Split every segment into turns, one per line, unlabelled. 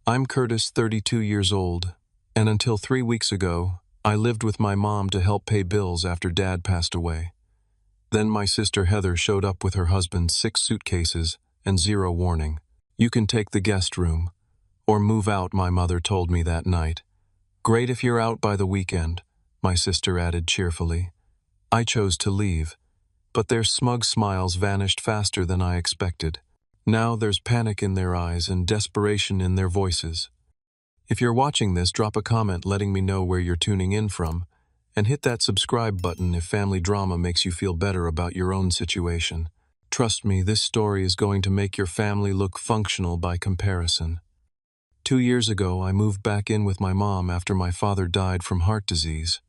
I'm Curtis, 32 years old, and until 3 weeks ago, I lived with my mom to help pay bills after Dad passed away. Then my sister Heather showed up with her husband's 6 suitcases and zero warning. "You can take the guest room, or move out," my mother told me that night. "Great if you're out by the weekend," my sister added cheerfully. I chose to leave, but their smug smiles vanished faster than I expected. Now there's panic in their eyes and desperation in their voices. If you're watching this, drop a comment letting me know where you're tuning in from, and hit that subscribe button if family drama makes you feel better about your own situation. Trust me, this story is going to make your family look functional by comparison. 2 years ago, I moved back in with my mom after my father died from heart disease.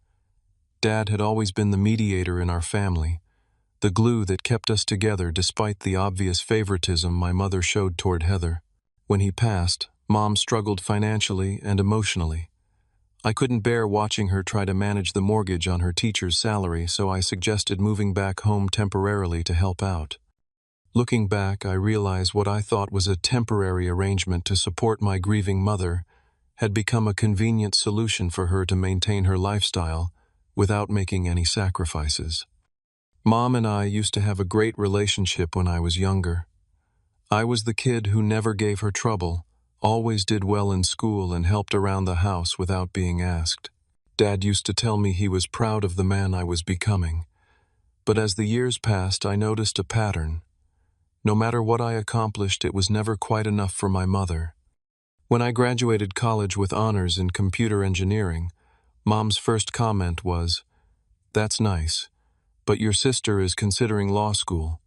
Dad had always been the mediator in our family, the glue that kept us together despite the obvious favoritism my mother showed toward Heather. When he passed, Mom struggled financially and emotionally. I couldn't bear watching her try to manage the mortgage on her teacher's salary, so I suggested moving back home temporarily to help out. Looking back, I realize what I thought was a temporary arrangement to support my grieving mother had become a convenient solution for her to maintain her lifestyle without making any sacrifices. Mom and I used to have a great relationship when I was younger. I was the kid who never gave her trouble, always did well in school, and helped around the house without being asked. Dad used to tell me he was proud of the man I was becoming. But as the years passed, I noticed a pattern. No matter what I accomplished, it was never quite enough for my mother. When I graduated college with honors in computer engineering, Mom's first comment was, "That's nice, but your sister is considering law school."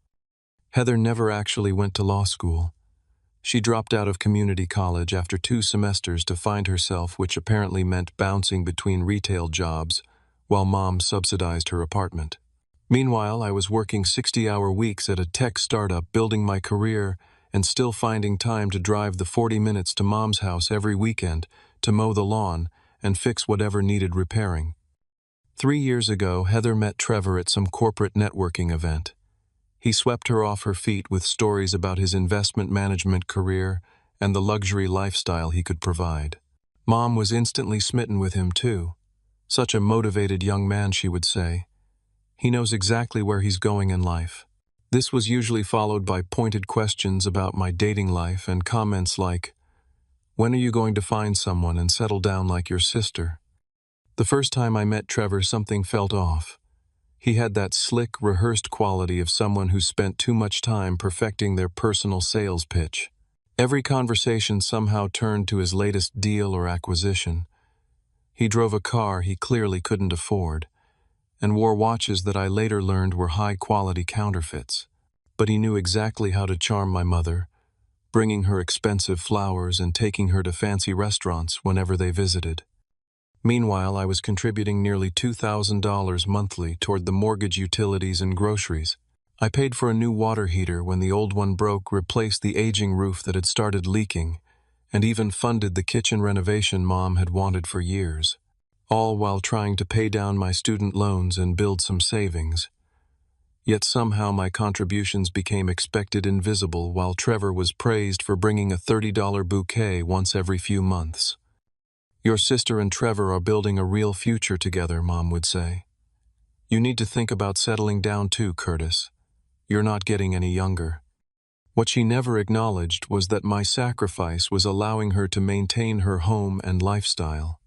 Heather never actually went to law school. She dropped out of community college after 2 semesters to find herself, which apparently meant bouncing between retail jobs while Mom subsidized her apartment. Meanwhile, I was working 60-hour weeks at a tech startup, building my career, and still finding time to drive the 40 minutes to Mom's house every weekend to mow the lawn and fix whatever needed repairing. 3 years ago, Heather met Trevor at some corporate networking event. He swept her off her feet with stories about his investment management career and the luxury lifestyle he could provide. Mom was instantly smitten with him too. "Such a motivated young man," she would say. "He knows exactly where he's going in life." This was usually followed by pointed questions about my dating life and comments like, "When are you going to find someone and settle down like your sister?" The first time I met Trevor, something felt off. He had that slick, rehearsed quality of someone who spent too much time perfecting their personal sales pitch. Every conversation somehow turned to his latest deal or acquisition. He drove a car he clearly couldn't afford, and wore watches that I later learned were high-quality counterfeits. But he knew exactly how to charm my mother, bringing her expensive flowers and taking her to fancy restaurants whenever they visited. Meanwhile, I was contributing nearly $2,000 monthly toward the mortgage, utilities, and groceries. I paid for a new water heater when the old one broke, replaced the aging roof that had started leaking, and even funded the kitchen renovation Mom had wanted for years, all while trying to pay down my student loans and build some savings. Yet somehow my contributions became expected invisible, while Trevor was praised for bringing a $30 bouquet once every few months. "Your sister and Trevor are building a real future together," Mom would say. "You need to think about settling down too, Curtis. You're not getting any younger." What she never acknowledged was that my sacrifice was allowing her to maintain her home and lifestyle.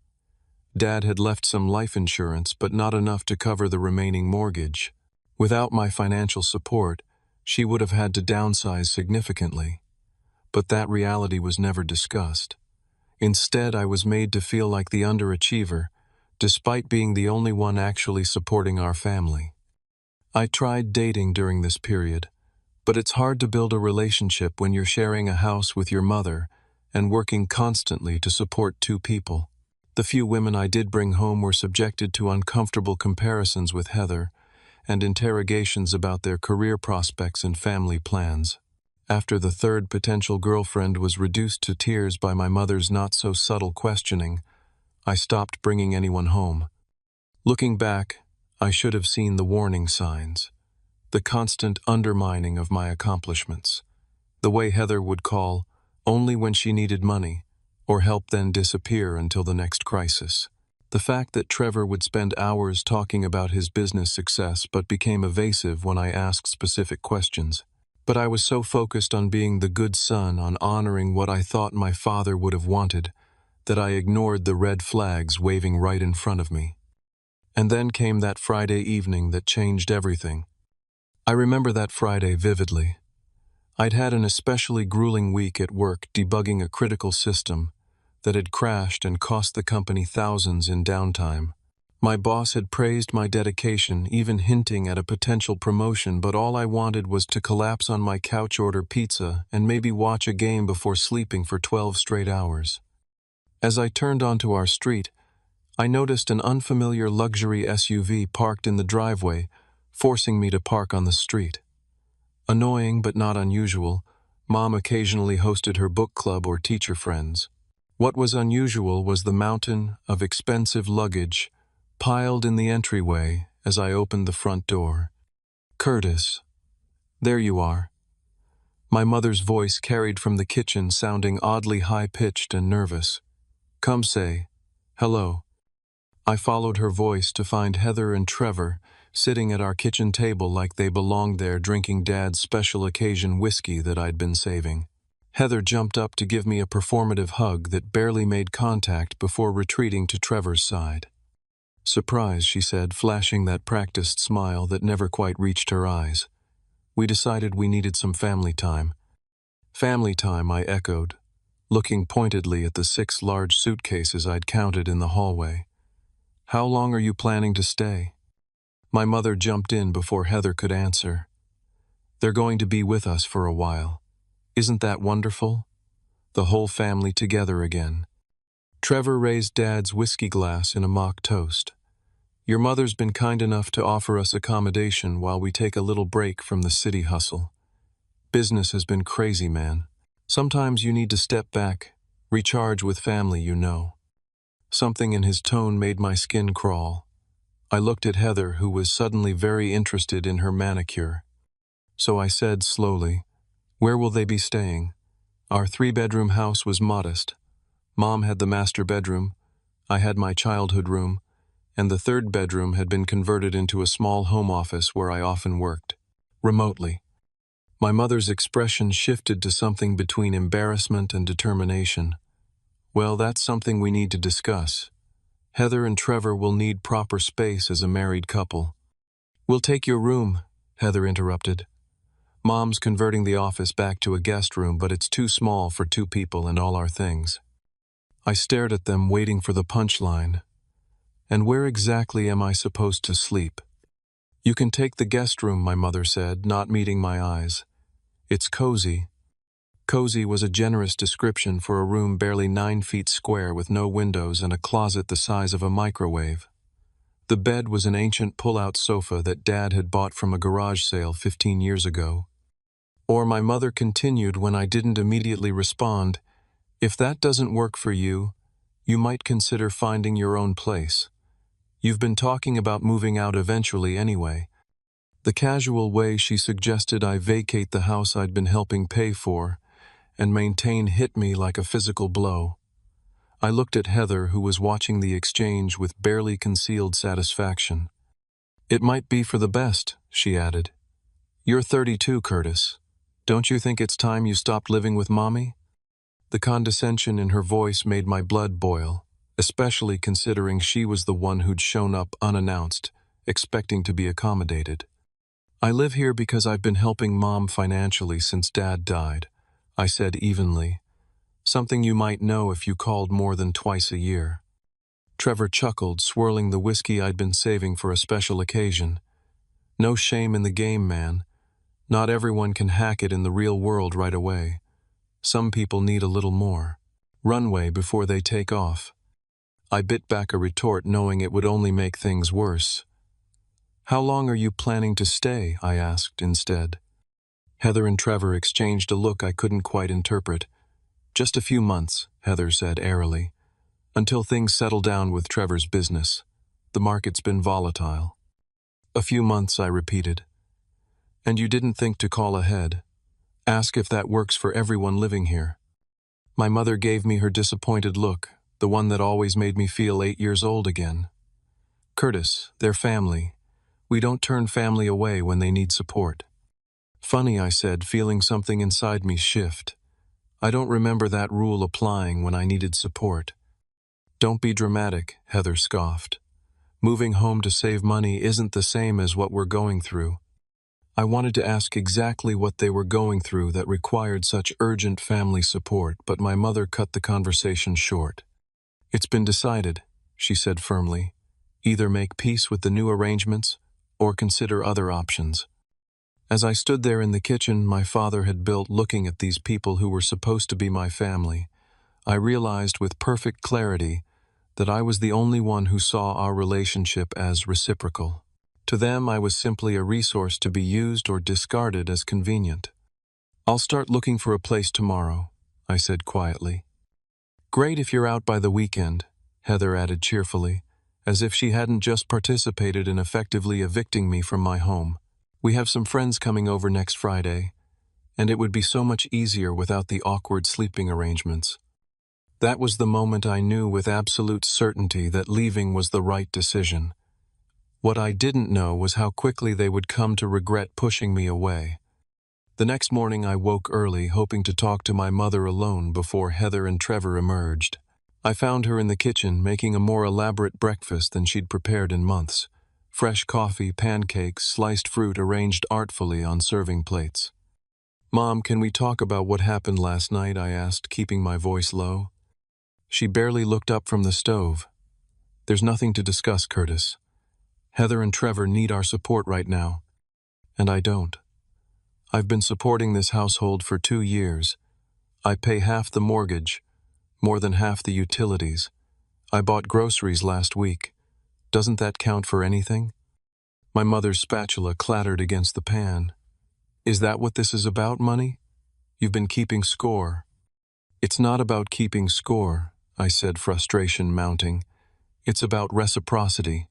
Dad had left some life insurance, but not enough to cover the remaining mortgage. Without my financial support, she would have had to downsize significantly. But that reality was never discussed. Instead, I was made to feel like the underachiever, despite being the only one actually supporting our family. I tried dating during this period, but it's hard to build a relationship when you're sharing a house with your mother and working constantly to support 2 people. The few women I did bring home were subjected to uncomfortable comparisons with Heather and interrogations about their career prospects and family plans. After the 3rd potential girlfriend was reduced to tears by my mother's not-so-subtle questioning, I stopped bringing anyone home. Looking back, I should have seen the warning signs, the constant undermining of my accomplishments, the way Heather would call only when she needed money, or help then disappear until the next crisis. The fact that Trevor would spend hours talking about his business success but became evasive when I asked specific questions. But I was so focused on being the good son, on honoring what I thought my father would have wanted, that I ignored the red flags waving right in front of me. And then came that Friday evening that changed everything. I remember that Friday vividly. I'd had an especially grueling week at work debugging a critical system that had crashed and cost the company thousands in downtime. My boss had praised my dedication, even hinting at a potential promotion, but all I wanted was to collapse on my couch, order pizza, and maybe watch a game before sleeping for 12 straight hours. As I turned onto our street, I noticed an unfamiliar luxury SUV parked in the driveway, forcing me to park on the street. Annoying but not unusual, Mom occasionally hosted her book club or teacher friends. What was unusual was the mountain of expensive luggage piled in the entryway as I opened the front door. "Curtis, there you are." My mother's voice carried from the kitchen, sounding oddly high-pitched and nervous. "Come say hello." I followed her voice to find Heather and Trevor sitting at our kitchen table like they belonged there, drinking Dad's special occasion whiskey that I'd been saving. Heather jumped up to give me a performative hug that barely made contact before retreating to Trevor's side. "Surprise," she said, flashing that practiced smile that never quite reached her eyes. "We decided we needed some family time." "Family time," I echoed, looking pointedly at the 6 large suitcases I'd counted in the hallway. "How long are you planning to stay?" My mother jumped in before Heather could answer. "They're going to be with us for a while. Isn't that wonderful? The whole family together again." Trevor raised Dad's whiskey glass in a mock toast. "Your mother's been kind enough to offer us accommodation while we take a little break from the city hustle. Business has been crazy, man. Sometimes you need to step back, recharge with family, you know." Something in his tone made my skin crawl. I looked at Heather, who was suddenly very interested in her manicure. So I said slowly, "Where will they be staying?" Our 3-bedroom house was modest. Mom had the master bedroom, I had my childhood room, and the 3rd bedroom had been converted into a small home office where I often worked, remotely. My mother's expression shifted to something between embarrassment and determination. "Well, that's something we need to discuss. Heather and Trevor will need proper space as a married couple." "We'll take your room," Heather interrupted. "Mom's converting the office back to a guest room, but it's too small for 2 people and all our things." I stared at them, waiting for the punchline. "And where exactly am I supposed to sleep?" "You can take the guest room," my mother said, not meeting my eyes. "It's cozy." Cozy was a generous description for a room barely 9 feet square with no windows and a closet the size of a microwave. The bed was an ancient pull-out sofa that Dad had bought from a garage sale 15 years ago. Or my mother continued when I didn't immediately respond, "If that doesn't work for you, you might consider finding your own place. You've been talking about moving out eventually anyway." The casual way she suggested I vacate the house I'd been helping pay for and maintain hit me like a physical blow. I looked at Heather, who was watching the exchange with barely concealed satisfaction. "It might be for the best," she added. "You're 32, Curtis. Don't you think it's time you stopped living with Mommy?" The condescension in her voice made my blood boil, especially considering she was the one who'd shown up unannounced, expecting to be accommodated. "I live here because I've been helping Mom financially since Dad died," I said evenly. "Something you might know if you called more than twice a year." Trevor chuckled, swirling the whiskey I'd been saving for a special occasion. "No shame in the game, man. Not everyone can hack it in the real world right away. Some people need a little more runway before they take off." I bit back a retort, knowing it would only make things worse. "How long are you planning to stay?" I asked instead. Heather and Trevor exchanged a look I couldn't quite interpret. "Just a few months," Heather said airily, "until things settle down with Trevor's business. The market's been volatile." "A few months," I repeated. "And you didn't think to call ahead? Ask if that works for everyone living here?" My mother gave me her disappointed look, the one that always made me feel 8 years old again. Curtis, they're family. We don't turn family away when they need support. Funny, I said, feeling something inside me shift. I don't remember that rule applying when I needed support. Don't be dramatic, Heather scoffed. Moving home to save money isn't the same as what we're going through. I wanted to ask exactly what they were going through that required such urgent family support, but my mother cut the conversation short. It's been decided, she said firmly. Either make peace with the new arrangements or consider other options. As I stood there in the kitchen my father had built looking at these people who were supposed to be my family, I realized with perfect clarity that I was the only one who saw our relationship as reciprocal. To them, I was simply a resource to be used or discarded as convenient. I'll start looking for a place tomorrow, I said quietly. Great if you're out by the weekend, Heather added cheerfully, as if she hadn't just participated in effectively evicting me from my home. We have some friends coming over next Friday, and it would be so much easier without the awkward sleeping arrangements. That was the moment I knew with absolute certainty that leaving was the right decision. What I didn't know was how quickly they would come to regret pushing me away. The next morning I woke early, hoping to talk to my mother alone before Heather and Trevor emerged. I found her in the kitchen making a more elaborate breakfast than she'd prepared in months. Fresh coffee, pancakes, sliced fruit arranged artfully on serving plates. "Mom, can we talk about what happened last night?" I asked, keeping my voice low. She barely looked up from the stove. "There's nothing to discuss, Curtis. Heather and Trevor need our support right now, and I don't. I've been supporting this household for 2 years. I pay half the mortgage, more than half the utilities. I bought groceries last week. Doesn't that count for anything?" My mother's spatula clattered against the pan. "Is that what this is about, money? You've been keeping score." "It's not about keeping score," I said, frustration mounting. "It's about reciprocity,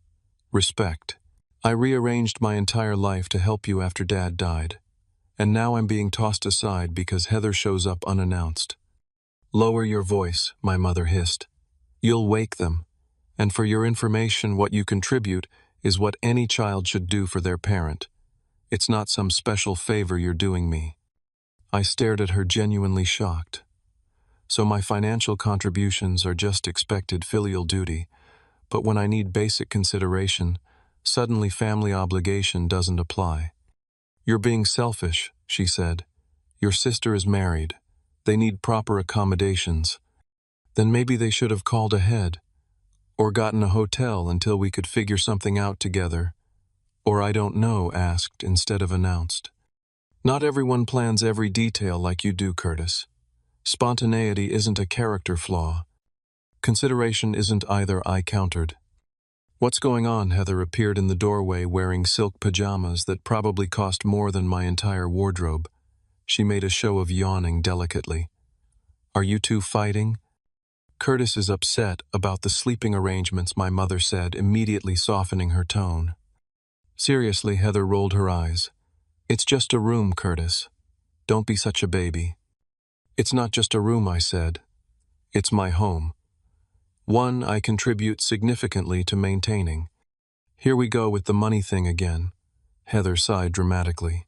respect. I rearranged my entire life to help you after Dad died, and now I'm being tossed aside because Heather shows up unannounced." "Lower your voice," my mother hissed. "You'll wake them. And for your information, what you contribute is what any child should do for their parent. It's not some special favor you're doing me." I stared at her, genuinely shocked. So my financial contributions are just expected filial duty, but when I need basic consideration, suddenly family obligation doesn't apply. "You're being selfish," she said. "Your sister is married. They need proper accommodations. Then maybe they should have called ahead, or gotten a hotel until we could figure something out together. Or I don't know, asked instead of announced. Not everyone plans every detail like you do, Curtis. Spontaneity isn't a character flaw. Consideration isn't either, I countered. "What's going on?" Heather appeared in the doorway wearing silk pajamas that probably cost more than my entire wardrobe. She made a show of yawning delicately. "Are you two fighting?" "Curtis is upset about the sleeping arrangements," my mother said, immediately softening her tone. Seriously, Heather rolled her eyes. "It's just a room, Curtis. Don't be such a baby." "It's not just a room," I said. "It's my home. One I contribute significantly to maintaining." "Here we go with the money thing again," Heather sighed dramatically.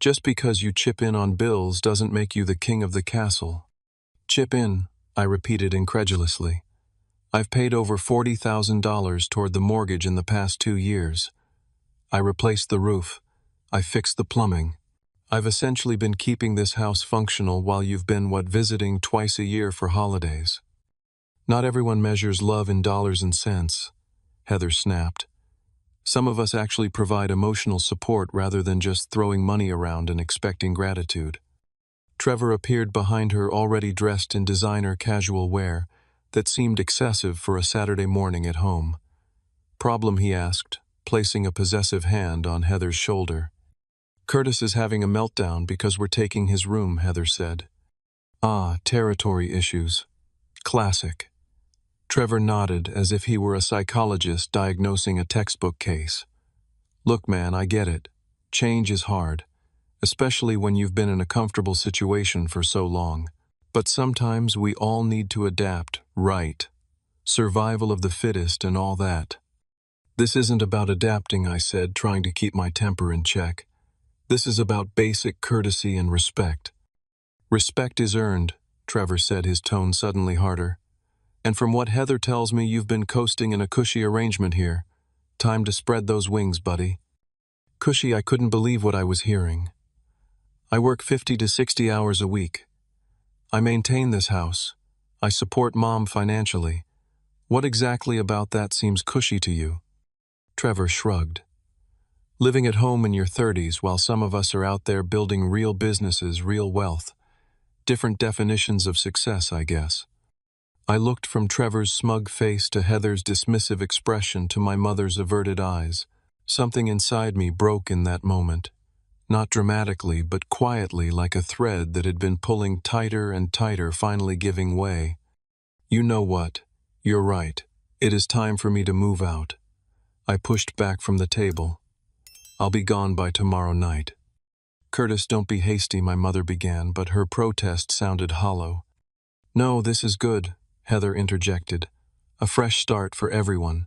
"Just because you chip in on bills doesn't make you the king of the castle." "Chip in," I repeated incredulously. "I've paid over $40,000 toward the mortgage in the past 2 years. I replaced the roof. I fixed the plumbing. I've essentially been keeping this house functional while you've been, visiting twice a year for holidays." "Not everyone measures love in dollars and cents," Heather snapped. "Some of us actually provide emotional support rather than just throwing money around and expecting gratitude." Trevor appeared behind her, already dressed in designer casual wear that seemed excessive for a Saturday morning at home. "Problem?" he asked, placing a possessive hand on Heather's shoulder. "Curtis is having a meltdown because we're taking his room," Heather said. "Ah, territory issues. Classic." Trevor nodded as if he were a psychologist diagnosing a textbook case. "Look, man, I get it. Change is hard, especially when you've been in a comfortable situation for so long. But sometimes we all need to adapt, right? Survival of the fittest and all that. This isn't about adapting, I said, trying to keep my temper in check. This is about basic courtesy and respect. Respect is earned, Trevor said, his tone suddenly harder. And from what Heather tells me, you've been coasting in a cushy arrangement here. Time to spread those wings, buddy. Cushy, I couldn't believe what I was hearing. I work 50 to 60 hours a week. I maintain this house. I support Mom financially. What exactly about that seems cushy to you? Trevor shrugged. Living at home in your 30s while some of us are out there building real businesses, real wealth. Different definitions of success, I guess. I looked from Trevor's smug face to Heather's dismissive expression to my mother's averted eyes. Something inside me broke in that moment. Not dramatically, but quietly, like a thread that had been pulling tighter and tighter, finally giving way. You know what? You're right. It is time for me to move out. I pushed back from the table. I'll be gone by tomorrow night. Curtis, don't be hasty, my mother began, but her protest sounded hollow. No, this is good, Heather interjected. A fresh start for everyone.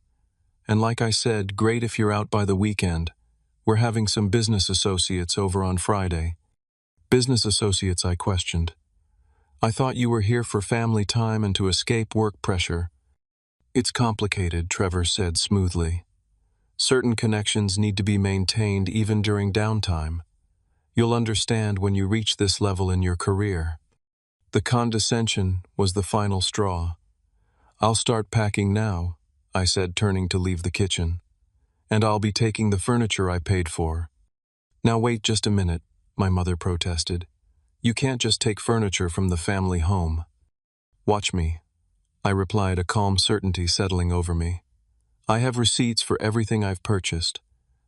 And like I said, great if you're out by the weekend. We're having some business associates over on Friday. Business associates, I questioned. I thought you were here for family time and to escape work pressure. It's complicated, Trevor said smoothly. Certain connections need to be maintained even during downtime. You'll understand when you reach this level in your career. The condescension was the final straw. I'll start packing now, I said, turning to leave the kitchen. And I'll be taking the furniture I paid for. Now wait just a minute, my mother protested. You can't just take furniture from the family home. Watch me, I replied, a calm certainty settling over me. I have receipts for everything I've purchased.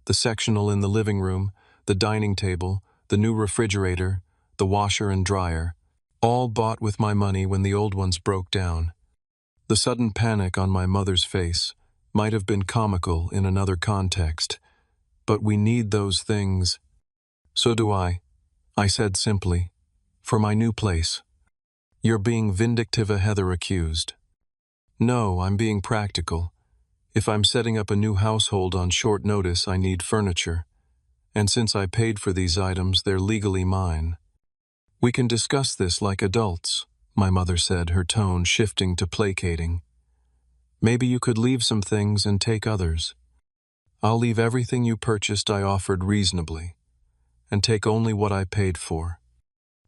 The sectional in the living room, the dining table, the new refrigerator, the washer and dryer, all bought with my money when the old ones broke down. The sudden panic on my mother's face might have been comical in another context, but we need those things. So do I said simply, for my new place. You're being vindictive, Heather accused. No, I'm being practical. If I'm setting up a new household on short notice, I need furniture. And since I paid for these items, they're legally mine. We can discuss this like adults, my mother said, her tone shifting to placating. Maybe you could leave some things and take others. I'll leave everything you purchased, I offered reasonably, and take only what I paid for.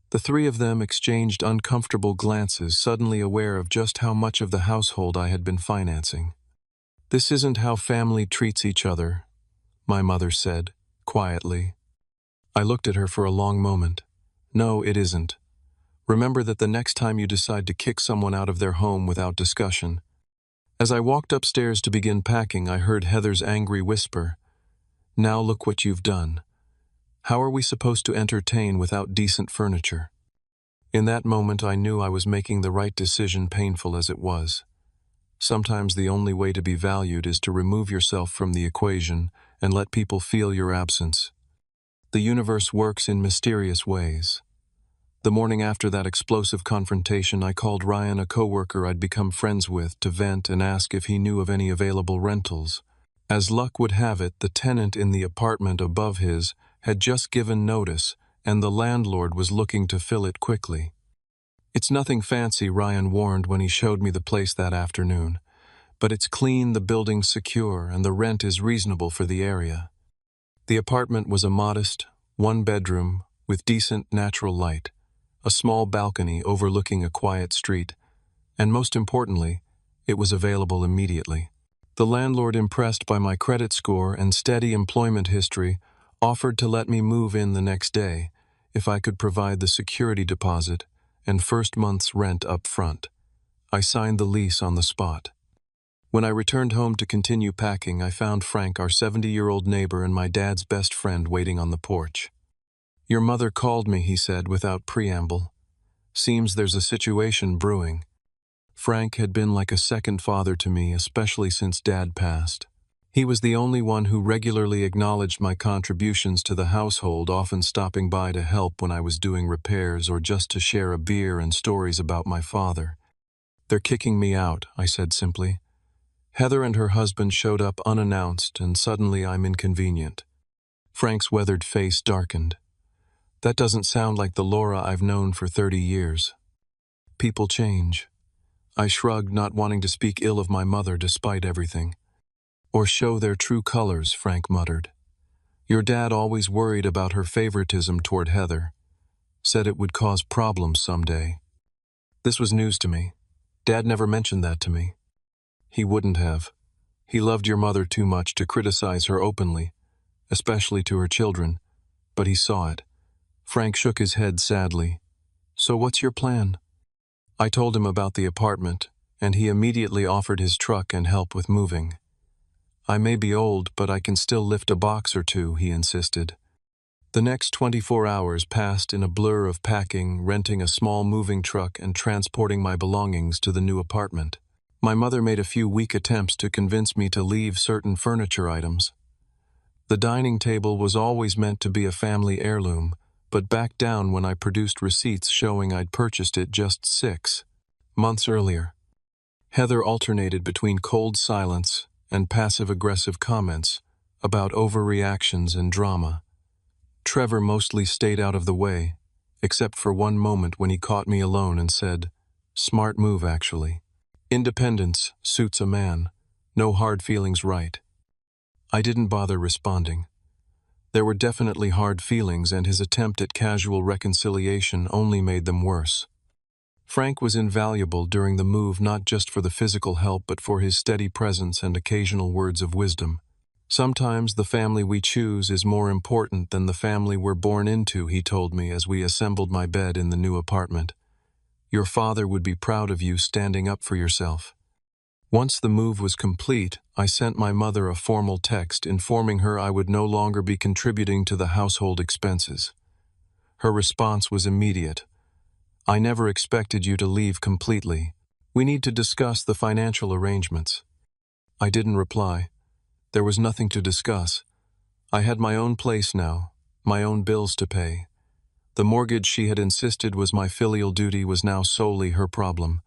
The three of them exchanged uncomfortable glances, suddenly aware of just how much of the household I had been financing. This isn't how family treats each other, my mother said, quietly. I looked at her for a long moment. No, it isn't. Remember that the next time you decide to kick someone out of their home without discussion. As I walked upstairs to begin packing, I heard Heather's angry whisper. Now look what you've done. How are we supposed to entertain without decent furniture? In that moment, I knew I was making the right decision, painful as it was. Sometimes the only way to be valued is to remove yourself from the equation and let people feel your absence. The universe works in mysterious ways. The morning after that explosive confrontation, I called Ryan, a coworker I'd become friends with, to vent and ask if he knew of any available rentals. As luck would have it, the tenant in the apartment above his had just given notice, and the landlord was looking to fill it quickly. It's nothing fancy, Ryan warned when he showed me the place that afternoon. But it's clean, the building's secure, and the rent is reasonable for the area. The apartment was a modest, one-bedroom, with decent natural light, a small balcony overlooking a quiet street, and most importantly, it was available immediately. The landlord, impressed by my credit score and steady employment history, offered to let me move in the next day if I could provide the security deposit and first month's rent up front. I signed the lease on the spot. When I returned home to continue packing, I found Frank, our 70-year-old neighbor and my dad's best friend, waiting on the porch. Your mother called me, he said without preamble. Seems there's a situation brewing. Frank had been like a second father to me, especially since Dad passed. He was the only one who regularly acknowledged my contributions to the household, often stopping by to help when I was doing repairs or just to share a beer and stories about my father. "They're kicking me out," I said simply. Heather and her husband showed up unannounced, and suddenly I'm inconvenient. Frank's weathered face darkened. "That doesn't sound like the Laura I've known for 30 years. People change." I shrugged, not wanting to speak ill of my mother despite everything. "Or show their true colors," Frank muttered. "Your dad always worried about her favoritism toward Heather. Said it would cause problems someday." This was news to me. Dad never mentioned that to me. He wouldn't have. He loved your mother too much to criticize her openly, especially to her children, but he saw it. Frank shook his head sadly. "So what's your plan?" I told him about the apartment, and he immediately offered his truck and help with moving. "I may be old, but I can still lift a box or two," he insisted. The next 24 hours passed in a blur of packing, renting a small moving truck, and transporting my belongings to the new apartment. My mother made a few weak attempts to convince me to leave certain furniture items. The dining table was always meant to be a family heirloom, but backed down when I produced receipts showing I'd purchased it just 6 months earlier. Heather alternated between cold silence and passive-aggressive comments about overreactions and drama. Trevor mostly stayed out of the way, except for one moment when he caught me alone and said, "Smart move, actually. Independence suits a man. No hard feelings, right?" I didn't bother responding. There were definitely hard feelings, and his attempt at casual reconciliation only made them worse. Frank was invaluable during the move, not just for the physical help but for his steady presence and occasional words of wisdom. "Sometimes the family we choose is more important than the family we're born into," he told me as we assembled my bed in the new apartment. "Your father would be proud of you standing up for yourself." Once the move was complete, I sent my mother a formal text informing her I would no longer be contributing to the household expenses. Her response was immediate. "I never expected you to leave completely. We need to discuss the financial arrangements." I didn't reply. There was nothing to discuss. I had my own place now, my own bills to pay. The mortgage she had insisted was my filial duty was now solely her problem.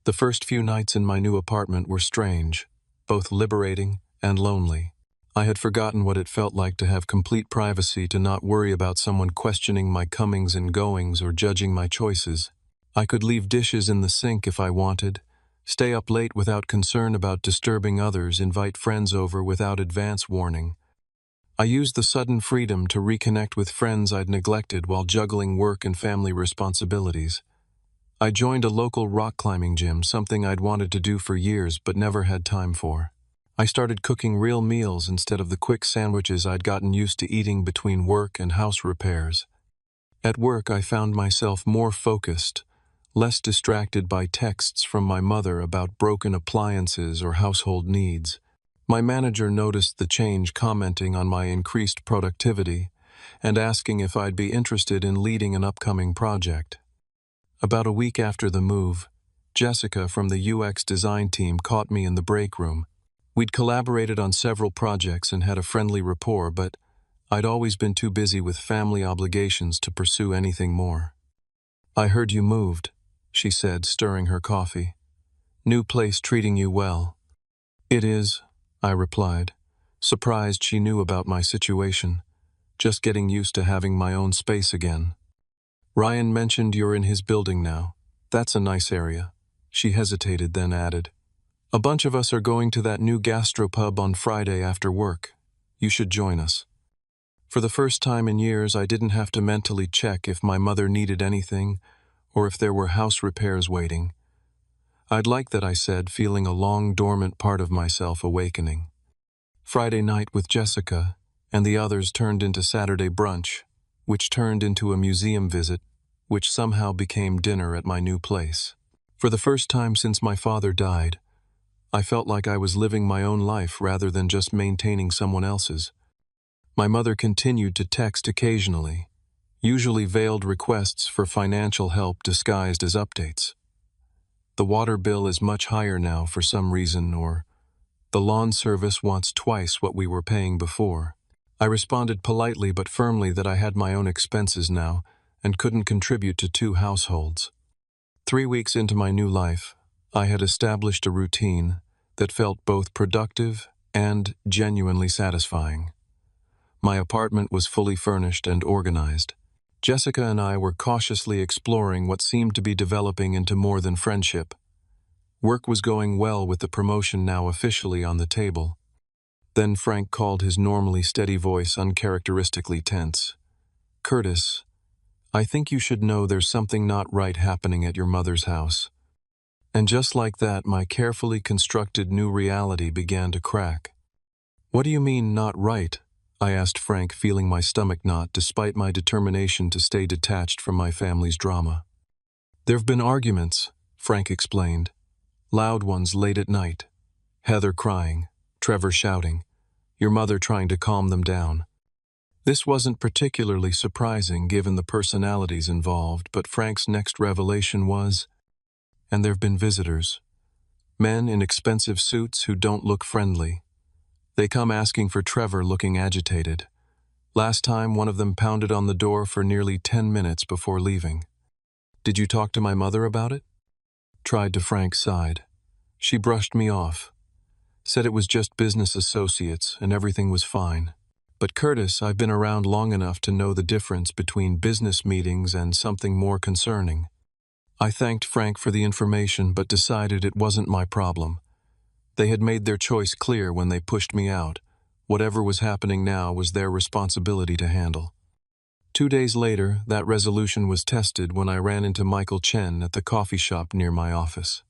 The first few nights in my new apartment were strange, both liberating and lonely. I had forgotten what it felt like to have complete privacy, to not worry about someone questioning my comings and goings or judging my choices. I could leave dishes in the sink if I wanted, stay up late without concern about disturbing others, invite friends over without advance warning. I used the sudden freedom to reconnect with friends I'd neglected while juggling work and family responsibilities. I joined a local rock climbing gym, something I'd wanted to do for years but never had time for. I started cooking real meals instead of the quick sandwiches I'd gotten used to eating between work and house repairs. At work, I found myself more focused, less distracted by texts from my mother about broken appliances or household needs. My manager noticed the change, commenting on my increased productivity and asking if I'd be interested in leading an upcoming project. About a week after the move, Jessica from the UX design team caught me in the break room. We'd collaborated on several projects and had a friendly rapport, but I'd always been too busy with family obligations to pursue anything more. "I heard you moved," she said, stirring her coffee. "New place treating you well?" "It is," I replied, surprised she knew about my situation. "Just getting used to having my own space again." "Ryan mentioned you're in his building now. That's a nice area." She hesitated, then added, "A bunch of us are going to that new gastropub on Friday after work. You should join us." For the first time in years, I didn't have to mentally check if my mother needed anything or if there were house repairs waiting. "I'd like that," I said, feeling a long dormant part of myself awakening. Friday night with Jessica and the others turned into Saturday brunch, which turned into a museum visit, which somehow became dinner at my new place. For the first time since my father died, I felt like I was living my own life rather than just maintaining someone else's. My mother continued to text occasionally, usually veiled requests for financial help disguised as updates. "The water bill is much higher now for some reason," or The lawn service wants twice what we were paying before. I responded politely but firmly that I had my own expenses now and couldn't contribute to two households. 3 weeks into my new life, I had established a routine that felt both productive and genuinely satisfying. My apartment was fully furnished and organized. Jessica and I were cautiously exploring what seemed to be developing into more than friendship. Work was going well with the promotion now officially on the table. Then Frank called, his normally steady voice uncharacteristically tense. "Curtis, I think you should know there's something not right happening at your mother's house." And just like that, my carefully constructed new reality began to crack. "What do you mean, not right?" I asked Frank, feeling my stomach knot despite my determination to stay detached from my family's drama. "There've been arguments," Frank explained. "Loud ones late at night. Heather crying, Trevor shouting, your mother trying to calm them down." This wasn't particularly surprising given the personalities involved, but Frank's next revelation was, "And there've been visitors. Men in expensive suits who don't look friendly. They come asking for Trevor, looking agitated. Last time, one of them pounded on the door for nearly 10 minutes before leaving." "Did you talk to my mother about it?" Tried to Frank's side. She brushed me off. Said it was just business associates and everything was fine. But Curtis, I've been around long enough to know the difference between business meetings and something more concerning. I thanked Frank for the information but decided it wasn't my problem. They had made their choice clear when they pushed me out. Whatever was happening now was their responsibility to handle. 2 days later, that resolution was tested when I ran into Michael Chen at the coffee shop near my office.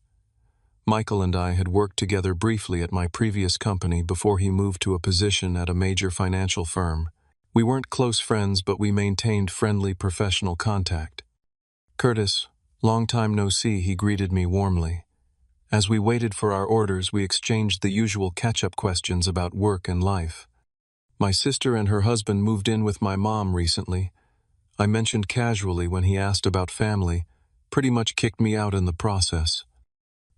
Michael and I had worked together briefly at my previous company before he moved to a position at a major financial firm. We weren't close friends, but we maintained friendly professional contact. "Curtis, long time no see," he greeted me warmly. As we waited for our orders, we exchanged the usual catch-up questions about work and life. "My sister and her husband moved in with my mom recently," I mentioned casually when he asked about family, "pretty much kicked me out in the process."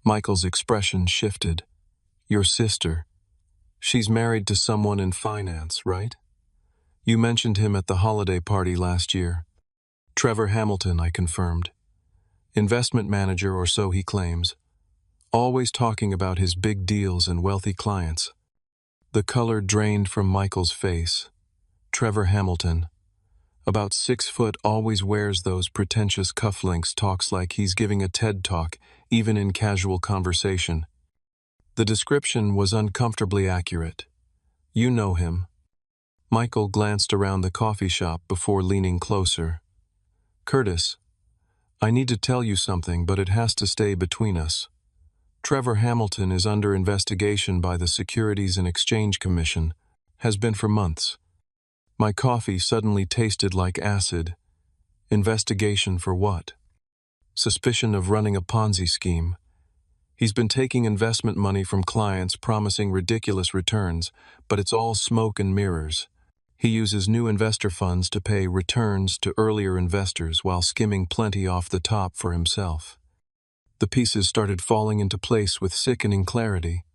Michael's expression shifted. "Your sister? She's married to someone in finance, right? You mentioned him at the holiday party last year." "Trevor Hamilton," I confirmed. "Investment manager or so he claims. Always talking about his big deals and wealthy clients." The color drained from Michael's face. "Trevor Hamilton. About 6 foot, always wears those pretentious cufflinks, talks like he's giving a TED talk, even in casual conversation." The description was uncomfortably accurate. "You know him." Michael glanced around the coffee shop before leaning closer. "Curtis, I need to tell you something, but it has to stay between us. Trevor Hamilton is under investigation by the Securities and Exchange Commission, has been for months." My coffee suddenly tasted like acid. Investigation for what? Suspicion of running a Ponzi scheme. He's been taking investment money from clients promising ridiculous returns, but it's all smoke and mirrors. He uses new investor funds to pay returns to earlier investors while skimming plenty off the top for himself. The pieces started falling into place with sickening clarity.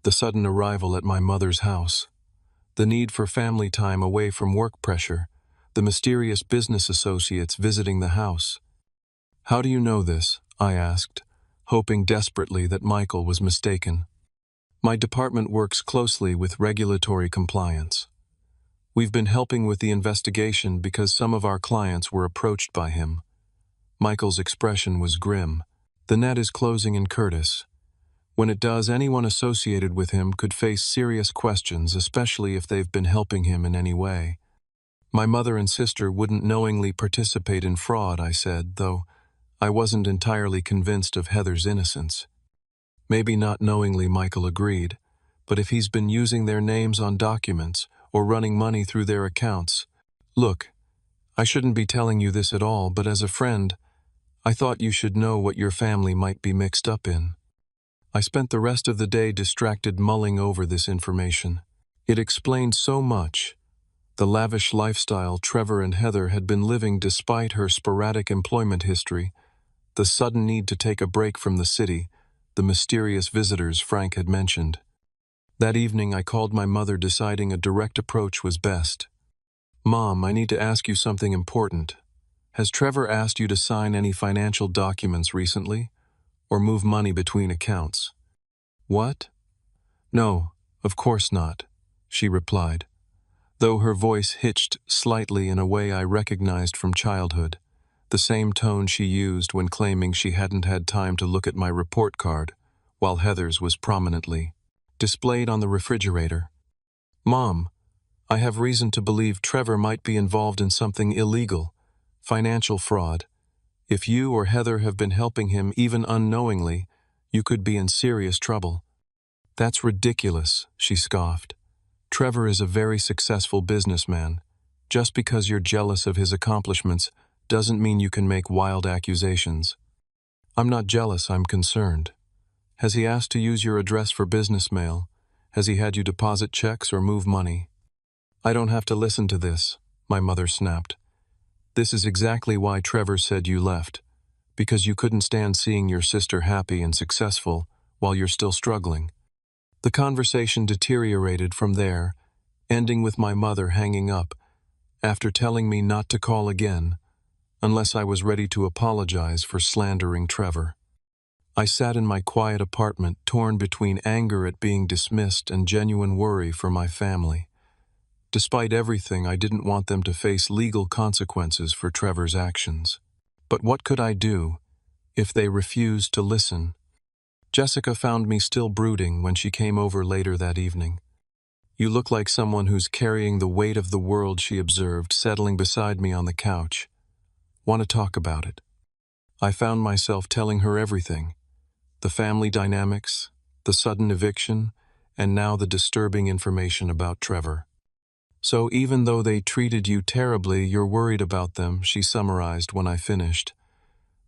The sudden arrival at my mother's house. The need for family time away from work pressure. The mysterious business associates visiting the house. "How do you know this?" I asked, hoping desperately that Michael was mistaken. "My department works closely with regulatory compliance. We've been helping with the investigation because some of our clients were approached by him." Michael's expression was grim. "The net is closing in, Curtis. When it does, anyone associated with him could face serious questions, especially if they've been helping him in any way." "My mother and sister wouldn't knowingly participate in fraud," I said, though I wasn't entirely convinced of Heather's innocence. "Maybe not knowingly," Michael agreed, "but if he's been using their names on documents or running money through their accounts. Look, I shouldn't be telling you this at all, but as a friend, I thought you should know what your family might be mixed up in." I spent the rest of the day distracted mulling over this information. It explained so much. The lavish lifestyle Trevor and Heather had been living despite her sporadic employment history, the sudden need to take a break from the city, the mysterious visitors Frank had mentioned. That evening, I called my mother, deciding a direct approach was best. Mom, I need to ask you something important. Has Trevor asked you to sign any financial documents recently, or move money between accounts? What? No, of course not, she replied, though her voice hitched slightly in a way I recognized from childhood, the same tone she used when claiming she hadn't had time to look at my report card, while Heather's was prominently displayed on the refrigerator. Mom, I have reason to believe Trevor might be involved in something illegal, financial fraud. If you or Heather have been helping him even unknowingly, you could be in serious trouble. That's ridiculous, she scoffed. Trevor is a very successful businessman. Just because you're jealous of his accomplishments doesn't mean you can make wild accusations. I'm not jealous, I'm concerned. Has he asked to use your address for business mail? Has he had you deposit checks or move money? I don't have to listen to this, my mother snapped. This is exactly why Trevor said you left, because you couldn't stand seeing your sister happy and successful while you're still struggling. The conversation deteriorated from there, ending with my mother hanging up, after telling me not to call again, unless I was ready to apologize for slandering Trevor. I sat in my quiet apartment, torn between anger at being dismissed and genuine worry for my family. Despite everything, I didn't want them to face legal consequences for Trevor's actions. But what could I do if they refused to listen? Jessica found me still brooding when she came over later that evening. You look like someone who's carrying the weight of the world, she observed, settling beside me on the couch. Want to talk about it? I found myself telling her everything. The family dynamics, the sudden eviction, and now the disturbing information about Trevor. So even though they treated you terribly, you're worried about them, she summarized when I finished.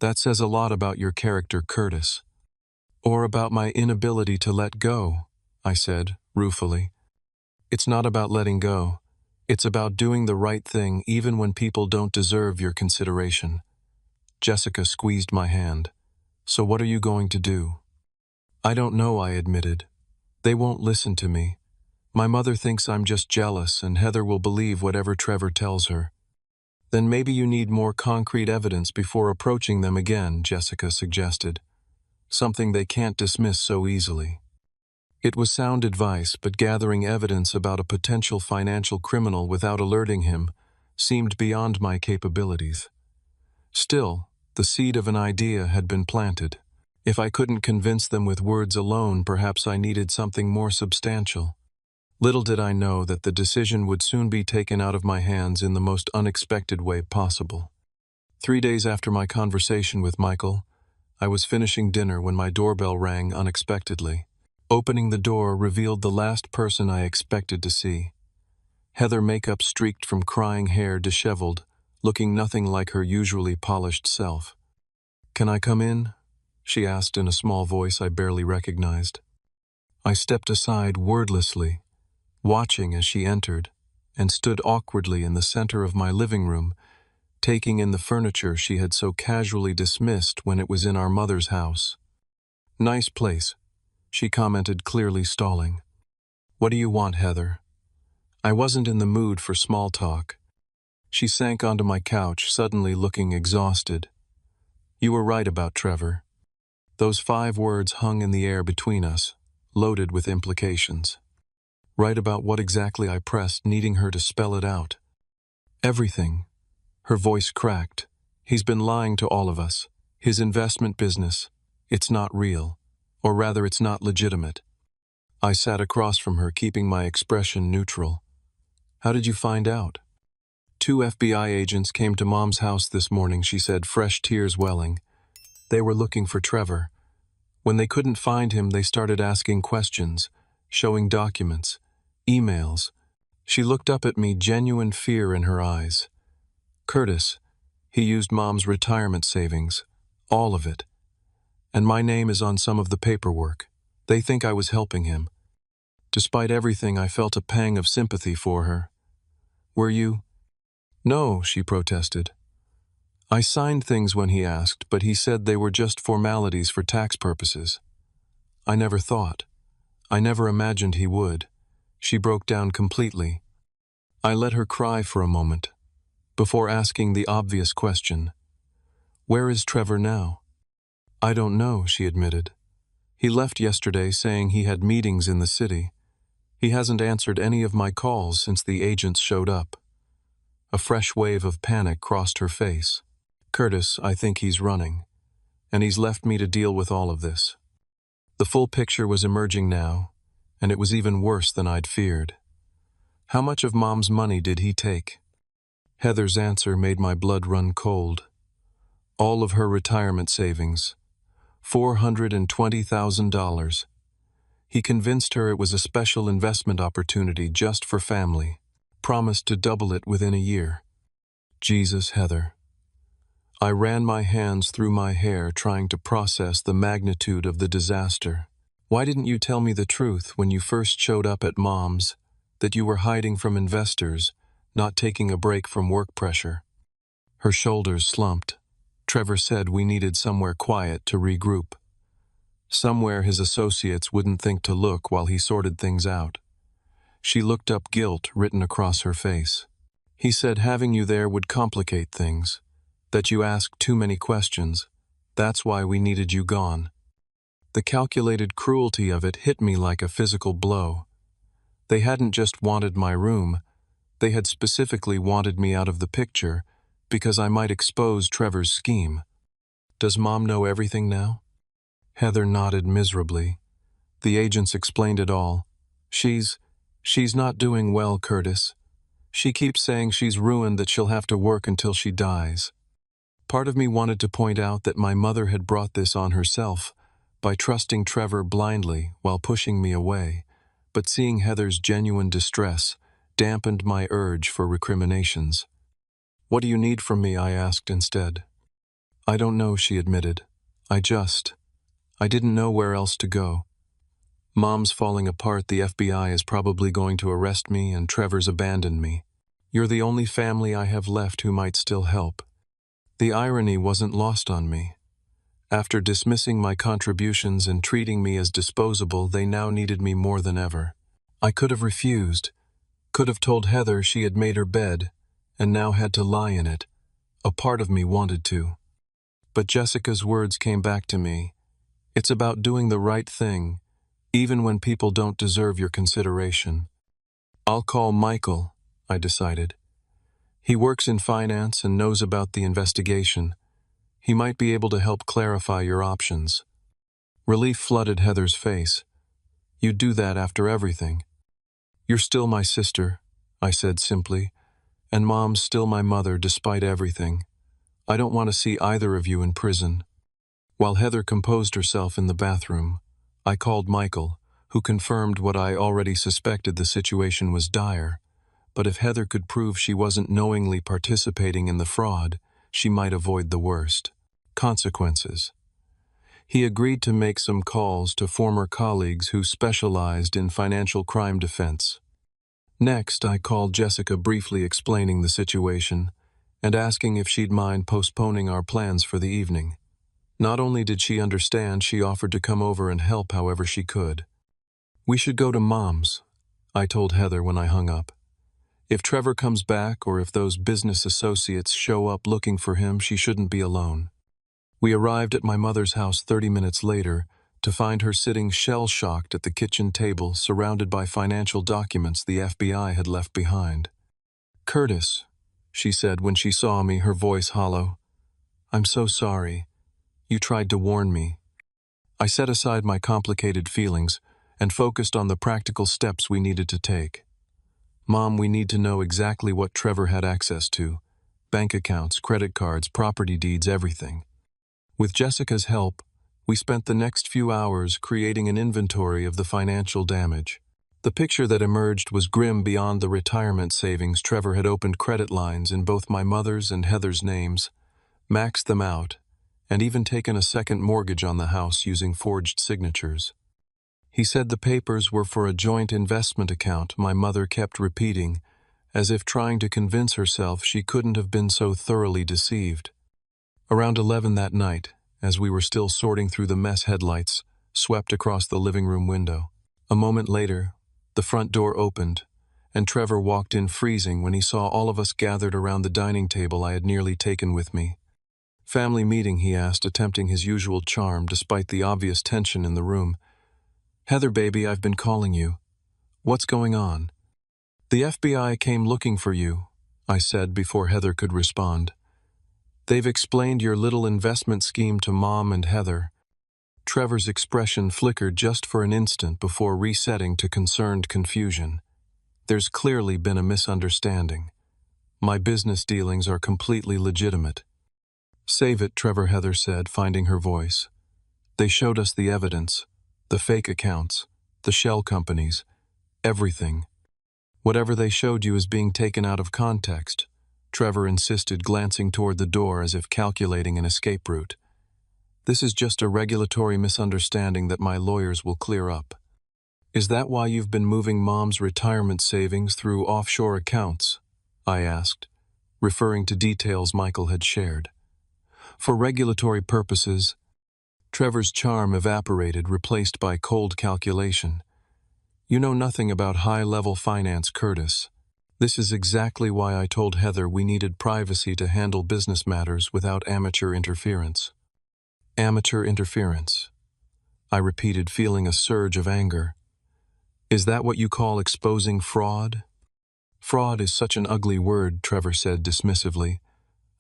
That says a lot about your character, Curtis. Or about my inability to let go, I said, ruefully. It's not about letting go. It's about doing the right thing even when people don't deserve your consideration. Jessica squeezed my hand. So what are you going to do? I don't know, I admitted. They won't listen to me. My mother thinks I'm just jealous, and Heather will believe whatever Trevor tells her. Then maybe you need more concrete evidence before approaching them again, Jessica suggested. Something they can't dismiss so easily. It was sound advice, but gathering evidence about a potential financial criminal without alerting him seemed beyond my capabilities. Still, the seed of an idea had been planted. If I couldn't convince them with words alone, perhaps I needed something more substantial. Little did I know that the decision would soon be taken out of my hands in the most unexpected way possible. 3 days after my conversation with Michael, I was finishing dinner when my doorbell rang unexpectedly. Opening the door revealed the last person I expected to see. Heather, makeup streaked from crying, hair disheveled, looking nothing like her usually polished self. "Can I come in?" she asked in a small voice I barely recognized. I stepped aside wordlessly, watching as she entered, and stood awkwardly in the center of my living room, taking in the furniture she had so casually dismissed when it was in our mother's house. "Nice place," she commented, clearly stalling. "What do you want, Heather?" I wasn't in the mood for small talk. She sank onto my couch, suddenly looking exhausted. "You were right about Trevor." Those 5 words hung in the air between us, loaded with implications. Right about what exactly? I pressed, needing her to spell it out. "Everything." Her voice cracked. "He's been lying to all of us. His investment business. It's not real. Or rather, it's not legitimate." I sat across from her, keeping my expression neutral. "How did you find out?" "2 FBI agents came to Mom's house this morning," she said, fresh tears welling. "They were looking for Trevor. When they couldn't find him, they started asking questions, showing documents, emails." She looked up at me, genuine fear in her eyes. "Curtis, he used Mom's retirement savings, all of it. And my name is on some of the paperwork. They think I was helping him." Despite everything, I felt a pang of sympathy for her. "Were you?" "No," she protested. "I signed things when he asked, but he said they were just formalities for tax purposes. I never thought. I never imagined he would. She broke down completely. I let her cry for a moment, before asking the obvious question. Where is Trevor now? I don't know, she admitted. He left yesterday saying he had meetings in the city. He hasn't answered any of my calls since the agents showed up. A fresh wave of panic crossed her face. Curtis, I think he's running, and he's left me to deal with all of this. The full picture was emerging now, and it was even worse than I'd feared. How much of Mom's money did he take? Heather's answer made my blood run cold. All of her retirement savings, $420,000. He convinced her it was a special investment opportunity just for family, promised to double it within a year. Jesus, Heather. I ran my hands through my hair trying to process the magnitude of the disaster. Why didn't you tell me the truth when you first showed up at Mom's, that you were hiding from investors, not taking a break from work pressure? Her shoulders slumped. Trevor said we needed somewhere quiet to regroup. Somewhere his associates wouldn't think to look while he sorted things out. She looked up guilt written across her face. He said having you there would complicate things, that you asked too many questions. That's why we needed you gone. The calculated cruelty of it hit me like a physical blow. They hadn't just wanted my room, they had specifically wanted me out of the picture because I might expose Trevor's scheme. Does Mom know everything now? Heather nodded miserably. The agents explained it all. She's not doing well, Curtis. She keeps saying she's ruined, that she'll have to work until she dies. Part of me wanted to point out that my mother had brought this on herself by trusting Trevor blindly while pushing me away, but seeing Heather's genuine distress dampened my urge for recriminations. What do you need from me? I asked instead. I don't know, she admitted. I didn't know where else to go. Mom's falling apart, the FBI is probably going to arrest me, and Trevor's abandoned me. You're the only family I have left who might still help. The irony wasn't lost on me. After dismissing my contributions and treating me as disposable, they now needed me more than ever. I could have refused, could have told Heather she had made her bed, and now had to lie in it. A part of me wanted to. But Jessica's words came back to me. It's about doing the right thing, even when people don't deserve your consideration. I'll call Michael, I decided. He works in finance and knows about the investigation. He might be able to help clarify your options. Relief flooded Heather's face. You'd do that after everything. You're still my sister, I said simply, and Mom's still my mother despite everything. I don't want to see either of you in prison. While Heather composed herself in the bathroom, I called Michael, who confirmed what I already suspected: the situation was dire. But if Heather could prove she wasn't knowingly participating in the fraud, she might avoid the worst consequences. He agreed to make some calls to former colleagues who specialized in financial crime defense. Next, I called Jessica, briefly explaining the situation and asking if she'd mind postponing our plans for the evening. Not only did she understand, she offered to come over and help however she could. We should go to Mom's, I told Heather when I hung up. If Trevor comes back, or if those business associates show up looking for him, she shouldn't be alone. We arrived at my mother's house 30 minutes later to find her sitting shell-shocked at the kitchen table, surrounded by financial documents the FBI had left behind. "Curtis," she said when she saw me, her voice hollow. "I'm so sorry. You tried to warn me." I set aside my complicated feelings and focused on the practical steps we needed to take. "Mom, we need to know exactly what Trevor had access to. Bank accounts, credit cards, property deeds, everything." With Jessica's help, we spent the next few hours creating an inventory of the financial damage. The picture that emerged was grim beyond the retirement savings. Trevor had opened credit lines in both my mother's and Heather's names, maxed them out, and even taken a second mortgage on the house using forged signatures. He said the papers were for a joint investment account. My mother kept repeating, as if trying to convince herself she couldn't have been so thoroughly deceived. Around 11 that night, as we were still sorting through the mess, headlights swept across the living room window. A moment later, the front door opened, and Trevor walked in freezing when he saw all of us gathered around the dining table I had nearly taken with me. "Family meeting," he asked, attempting his usual charm despite the obvious tension in the room. "Heather, baby, I've been calling you. What's going on?" "The FBI came looking for you," I said before Heather could respond. "They've explained your little investment scheme to Mom and Heather." Trevor's expression flickered just for an instant before resetting to concerned confusion. "There's clearly been a misunderstanding. My business dealings are completely legitimate." "Save it," Heather said, finding her voice. "They showed us the evidence, the fake accounts, the shell companies, everything." "Whatever they showed you is being taken out of context," Trevor insisted, glancing toward the door as if calculating an escape route. "This is just a regulatory misunderstanding that my lawyers will clear up." "Is that why you've been moving Mom's retirement savings through offshore accounts?" I asked, referring to details Michael had shared. "For regulatory purposes." Trevor's charm evaporated, replaced by cold calculation. "You know nothing about high-level finance, Curtis. This is exactly why I told Heather we needed privacy to handle business matters without amateur interference." "Amateur interference," I repeated, feeling a surge of anger. "Is that what you call exposing fraud?" "Fraud is such an ugly word," Trevor said dismissively.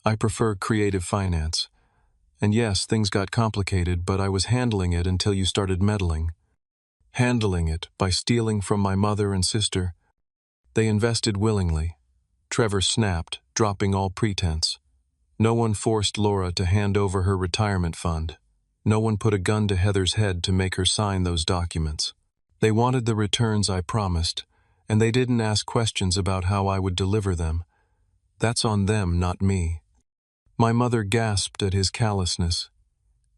"I prefer creative finance. And yes, things got complicated, but I was handling it until you started meddling." "Handling it by stealing from my mother and sister?" "They invested willingly," Trevor snapped, dropping all pretense. "No one forced Laura to hand over her retirement fund. No one put a gun to Heather's head to make her sign those documents. They wanted the returns I promised, and they didn't ask questions about how I would deliver them. That's on them, not me." My mother gasped at his callousness.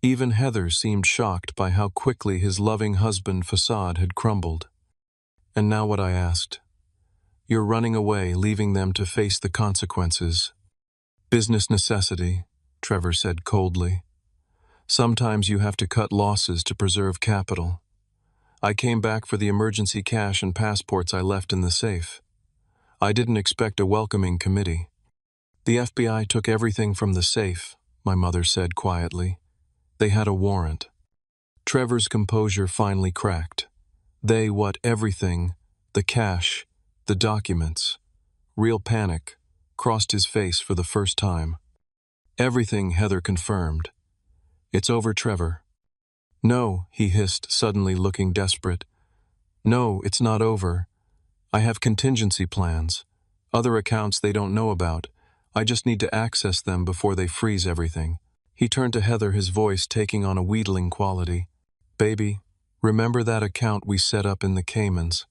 Even Heather seemed shocked by how quickly his loving husband facade had crumbled. "And now what?" I asked. "You're running away, leaving them to face the consequences." "Business necessity," Trevor said coldly. "Sometimes you have to cut losses to preserve capital. I came back for the emergency cash and passports I left in the safe. I didn't expect a welcoming committee." "The FBI took everything from the safe," my mother said quietly. "They had a warrant." Trevor's composure finally cracked. "They what? Everything? The cash, the documents?" Real panic crossed his face for the first time. "Everything," Heather confirmed. "It's over, Trevor." "No," he hissed, suddenly looking desperate. "No, it's not over. I have contingency plans. Other accounts they don't know about. I just need to access them before they freeze everything." He turned to Heather, his voice taking on a wheedling quality. "Baby, remember that account we set up in the Caymans?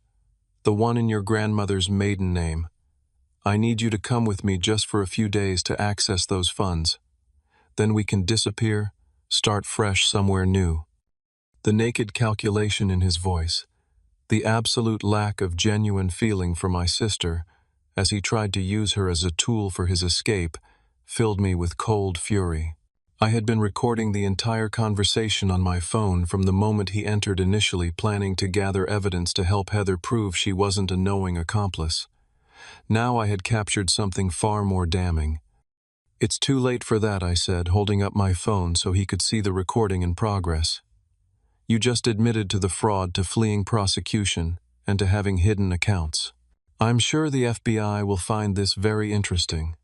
The one in your grandmother's maiden name? I need you to come with me just for a few days to access those funds. Then we can disappear, start fresh somewhere new." The naked calculation in his voice, the absolute lack of genuine feeling for my sister, as he tried to use her as a tool for his escape, filled me with cold fury. I had been recording the entire conversation on my phone from the moment he entered, initially planning to gather evidence to help Heather prove she wasn't a knowing accomplice. Now I had captured something far more damning. "It's too late for that," I said, holding up my phone so he could see the recording in progress. "You just admitted to the fraud, to fleeing prosecution, and to having hidden accounts. I'm sure the FBI will find this very interesting."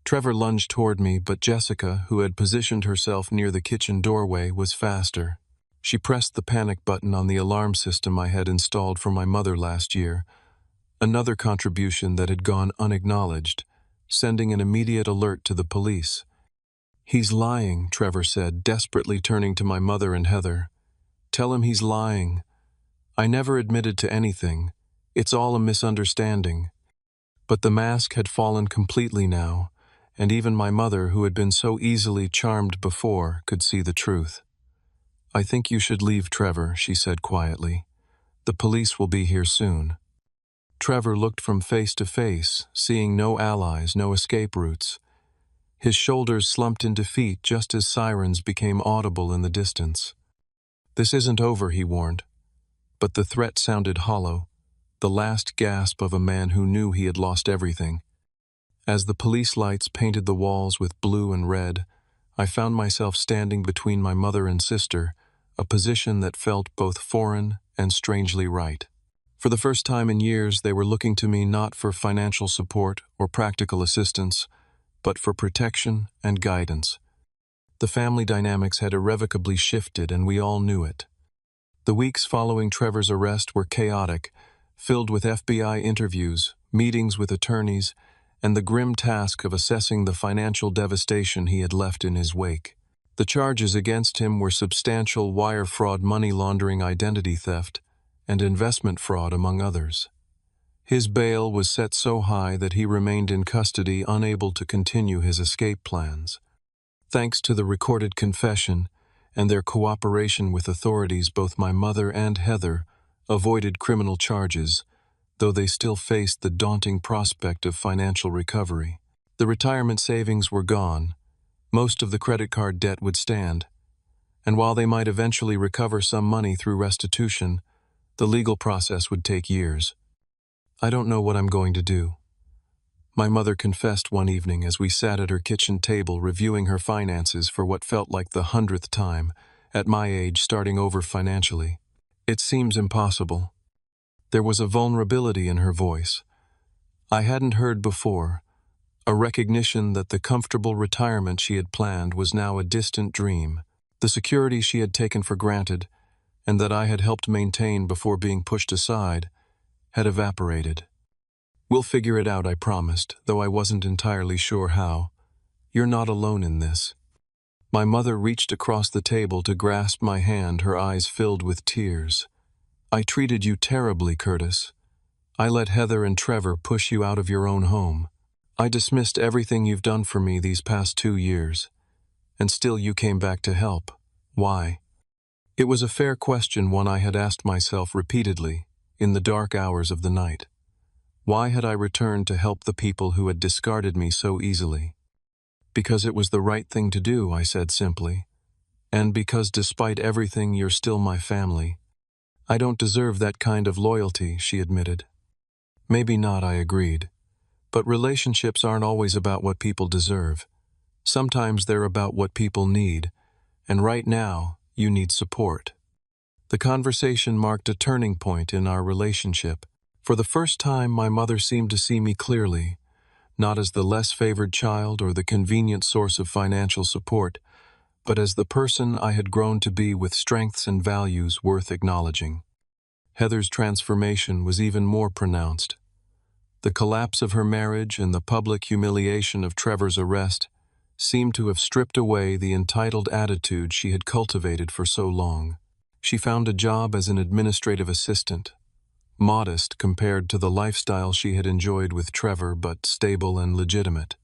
Trevor lunged toward me, but Jessica, who had positioned herself near the kitchen doorway, was faster. She pressed the panic button on the alarm system I had installed for my mother last year, another contribution that had gone unacknowledged, sending an immediate alert to the police. "He's lying," Trevor said, desperately turning to my mother and Heather. "Tell him he's lying. I never admitted to anything. It's all a misunderstanding." But the mask had fallen completely now, and even my mother, who had been so easily charmed before, could see the truth. "I think you should leave, Trevor," she said quietly. "The police will be here soon." Trevor looked from face to face, seeing no allies, no escape routes. His shoulders slumped in defeat just as sirens became audible in the distance. "This isn't over," he warned. But the threat sounded hollow, the last gasp of a man who knew he had lost everything. As the police lights painted the walls with blue and red, I found myself standing between my mother and sister, a position that felt both foreign and strangely right. For the first time in years, they were looking to me not for financial support or practical assistance, but for protection and guidance. The family dynamics had irrevocably shifted, and we all knew it. The weeks following Trevor's arrest were chaotic, filled with FBI interviews, meetings with attorneys, and the grim task of assessing the financial devastation he had left in his wake. The charges against him were substantial wire fraud, money laundering, identity theft, and investment fraud, among others. His bail was set so high that he remained in custody, unable to continue his escape plans. Thanks to the recorded confession and their cooperation with authorities, both my mother and Heather avoided criminal charges, though they still faced the daunting prospect of financial recovery. The retirement savings were gone. Most of the credit card debt would stand, and while they might eventually recover some money through restitution, the legal process would take years. "I don't know what I'm going to do," my mother confessed one evening as we sat at her kitchen table reviewing her finances for what felt like the 100th time, at my age starting over financially. "It seems impossible." There was a vulnerability in her voice I hadn't heard before, a recognition that the comfortable retirement she had planned was now a distant dream. The security she had taken for granted, and that I had helped maintain before being pushed aside, had evaporated. "We'll figure it out," I promised, though I wasn't entirely sure how. "You're not alone in this." My mother reached across the table to grasp my hand, her eyes filled with tears. "I treated you terribly, Curtis. I let Heather and Trevor push you out of your own home. I dismissed everything you've done for me these past 2 years. And still you came back to help. Why?" It was a fair question, one I had asked myself repeatedly, in the dark hours of the night. Why had I returned to help the people who had discarded me so easily? "Because it was the right thing to do," I said simply. "And because despite everything, you're still my family." "I don't deserve that kind of loyalty," she admitted. "Maybe not," I agreed. "But relationships aren't always about what people deserve. Sometimes they're about what people need, and right now, you need support." The conversation marked a turning point in our relationship. For the first time, my mother seemed to see me clearly, not as the less favored child or the convenient source of financial support, but as the person I had grown to be with strengths and values worth acknowledging. Heather's transformation was even more pronounced. The collapse of her marriage and the public humiliation of Trevor's arrest seemed to have stripped away the entitled attitude she had cultivated for so long. She found a job as an administrative assistant, modest compared to the lifestyle she had enjoyed with Trevor, but stable and legitimate.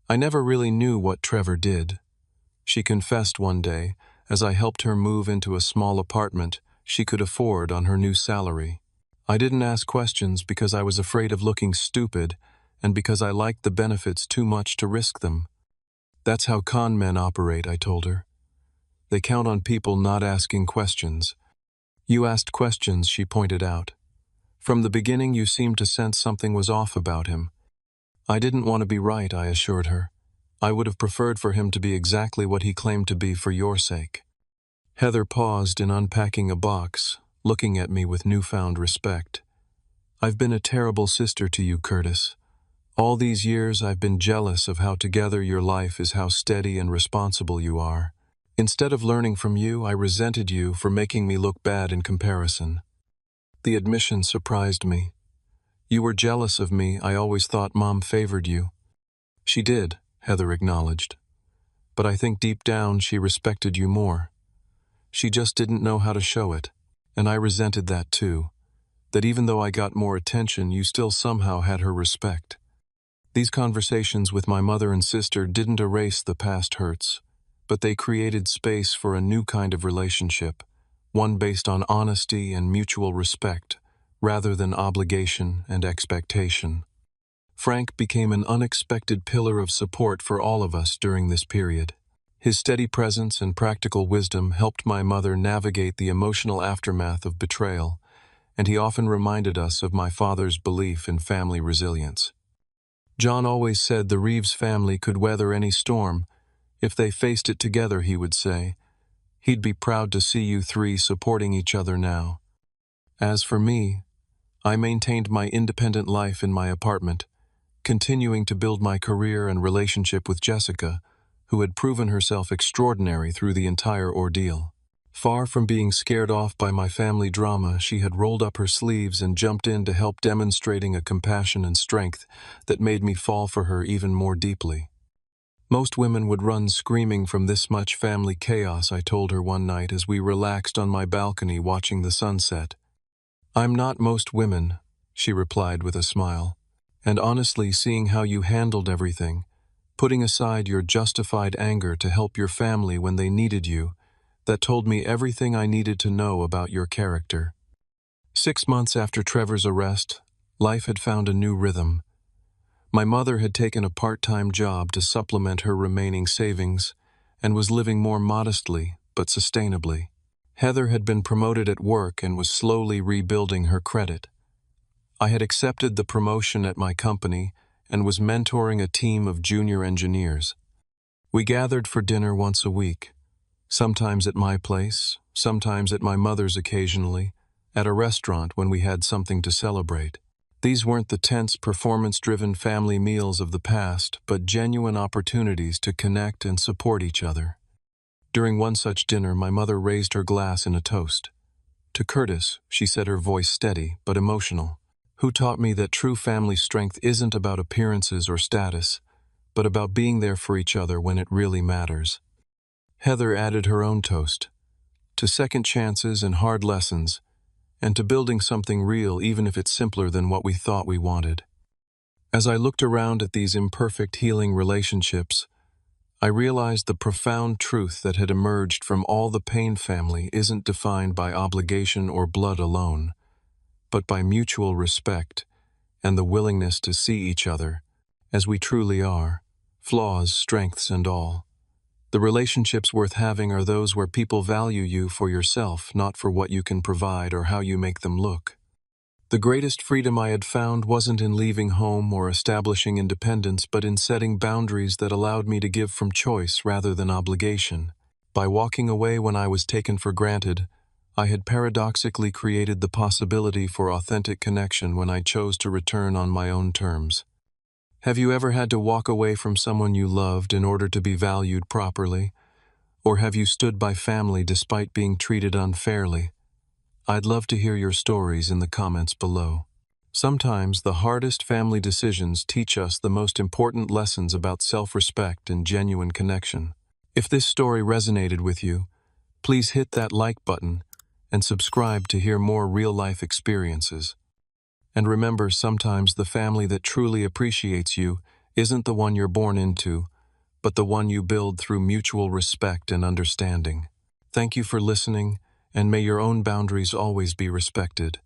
"I never really knew what Trevor did," she confessed one day as I helped her move into a small apartment she could afford on her new salary. "I didn't ask questions because I was afraid of looking stupid and because I liked the benefits too much to risk them. That's how con men operate," I told her. "They count on people not asking questions." "You asked questions," she pointed out. "From the beginning you seemed to sense something was off about him." "I didn't want to be right," I assured her. "I would have preferred for him to be exactly what he claimed to be for your sake." Heather paused in unpacking a box, looking at me with newfound respect. "I've been a terrible sister to you, Curtis. All these years I've been jealous of how together your life is, how steady and responsible you are. Instead of learning from you, I resented you for making me look bad in comparison." The admission surprised me. "You were jealous of me. I always thought Mom favored you." "She did," Heather acknowledged. "But I think deep down she respected you more. She just didn't know how to show it. And I resented that too, that even though I got more attention, you still somehow had her respect." These conversations with my mother and sister didn't erase the past hurts, but they created space for a new kind of relationship, one based on honesty and mutual respect, rather than obligation and expectation. Frank became an unexpected pillar of support for all of us during this period. His steady presence and practical wisdom helped my mother navigate the emotional aftermath of betrayal, and he often reminded us of my father's belief in family resilience. John always said the Reeves family could weather any storm. If they faced it together, he would say. He'd be proud to see you three supporting each other now. As for me, I maintained my independent life in my apartment, continuing to build my career and relationship with Jessica, who had proven herself extraordinary through the entire ordeal. Far from being scared off by my family drama, she had rolled up her sleeves and jumped in to help, demonstrating a compassion and strength that made me fall for her even more deeply. Most women would run screaming from this much family chaos, I told her one night as we relaxed on my balcony watching the sunset. I'm not most women, she replied with a smile. And honestly, seeing how you handled everything, putting aside your justified anger to help your family when they needed you, that told me everything I needed to know about your character. 6 months after Trevor's arrest, life had found a new rhythm. My mother had taken a part-time job to supplement her remaining savings and was living more modestly but sustainably. Heather had been promoted at work and was slowly rebuilding her credit. I had accepted the promotion at my company and was mentoring a team of junior engineers. We gathered for dinner once a week, sometimes at my place, sometimes at my mother's occasionally, at a restaurant when we had something to celebrate. These weren't the tense, performance-driven family meals of the past, but genuine opportunities to connect and support each other. During one such dinner, my mother raised her glass in a toast. To Curtis, she said, her voice steady but emotional, who taught me that true family strength isn't about appearances or status, but about being there for each other when it really matters. Heather added her own toast, to second chances and hard lessons, and to building something real even if it's simpler than what we thought we wanted. As I looked around at these imperfect, healing relationships, I realized the profound truth that had emerged from all the Payne family isn't defined by obligation or blood alone, but by mutual respect and the willingness to see each other as we truly are, flaws, strengths, and all. The relationships worth having are those where people value you for yourself, not for what you can provide or how you make them look. The greatest freedom I had found wasn't in leaving home or establishing independence, but in setting boundaries that allowed me to give from choice rather than obligation. By walking away when I was taken for granted, I had paradoxically created the possibility for authentic connection when I chose to return on my own terms. Have you ever had to walk away from someone you loved in order to be valued properly? Or have you stood by family despite being treated unfairly? I'd love to hear your stories in the comments below. Sometimes the hardest family decisions teach us the most important lessons about self-respect and genuine connection. If this story resonated with you, please hit that like button and subscribe to hear more real-life experiences. And remember, sometimes the family that truly appreciates you isn't the one you're born into, but the one you build through mutual respect and understanding. Thank you for listening, and may your own boundaries always be respected.